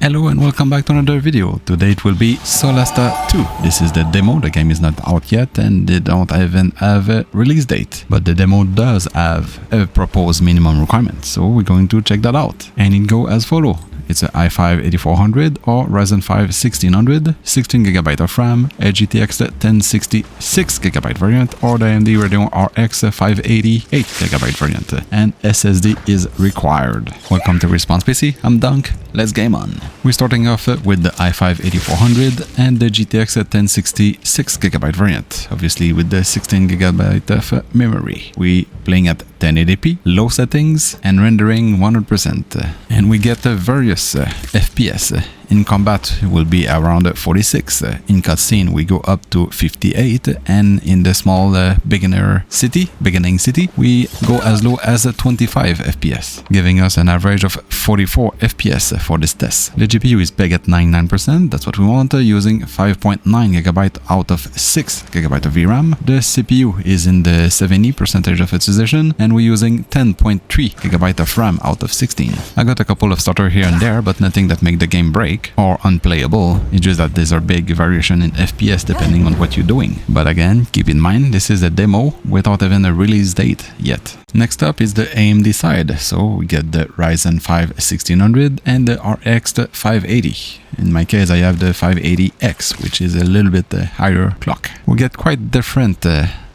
Hello and welcome back to another video. Today it will be Solasta 2. This is the demo. The game is not out yet and they don't even have a release date. But the demo does have a proposed minimum requirement. So we're going to check that out. And it go as follow. It's an i5 8400 or Ryzen 5 1600, 16GB of RAM, a GTX 1060 6GB variant or the AMD Radeon RX 580 8GB variant, and SSD is required. Welcome to Response PC, I'm Dunk, let's game on. We're starting off with the i5 8400 and the GTX 1060 6GB variant, obviously with the 16GB of memory. We playing at 1080p, low settings and rendering 100%. And we get various FPS. In combat will be around 46, in cutscene we go up to 58, and in the small beginning city we go as low as 25 FPS, giving us an average of 44 FPS for this test. The GPU is big at 99%, that's what we want, using 5.9GB out of 6GB of VRAM. The CPU is in the 70% of its position, and we're using 10.3GB of RAM out of 16. I got a couple of stutter here and there, but nothing that make the game break or unplayable. It's just that there's a big variation in FPS depending on what you're doing. But again, keep in mind this is a demo without even a release date yet. Next up is the AMD side. So we get the Ryzen 5 1600 and the RX 580. In my case I have the 580X, which is a little bit higher clock. We get quite different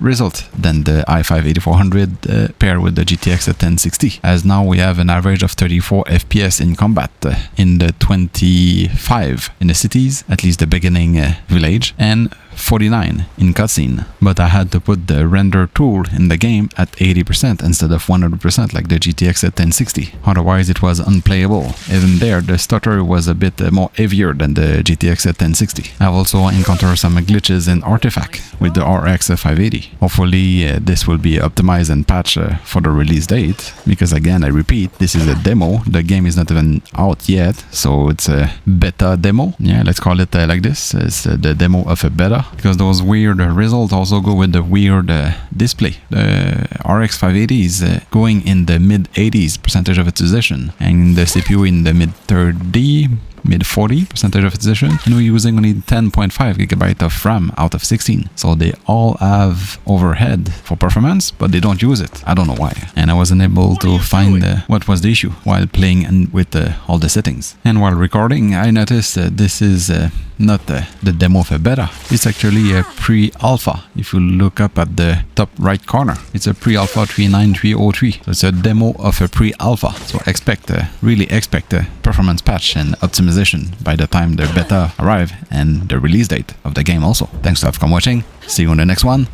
result than the i5 8400 paired with the GTX 1060, as now we have an average of 34 FPS in combat, in the 25 in the cities, at least the beginning village, and 49 in cutscene. But I had to put the render tool in the game at 80% instead of 100% like the GTX 1060, otherwise it was unplayable. Even there the stutter was a bit more heavier than the GTX 1060. I've also encountered some glitches in Artifact with the RX 580. Hopefully this will be optimized and patched for the release date, because again I repeat, this is a demo, the game is not even out yet, so it's a beta demo. Yeah, let's call it like this. It's the demo of a beta, because those weird results also go with the weird display. The RX 580 is going in the mid 80s% of its position, and the CPU in the mid 30, mid 40% of its position, and we're using only 10.5GB of RAM out of 16. So they all have overhead for performance, but they don't use it. I don't know why. And I wasn't able to find what was the issue while playing and with all the settings. And while recording, I noticed this is not the demo of a beta. It's actually a pre-alpha. If you look up at the top right corner, it's a pre-alpha 39303. So it's a demo of a pre-alpha. So really expect a performance patch and optimization by the time the beta arrive and the release date of the game also. Thanks for watching. See you on the next one.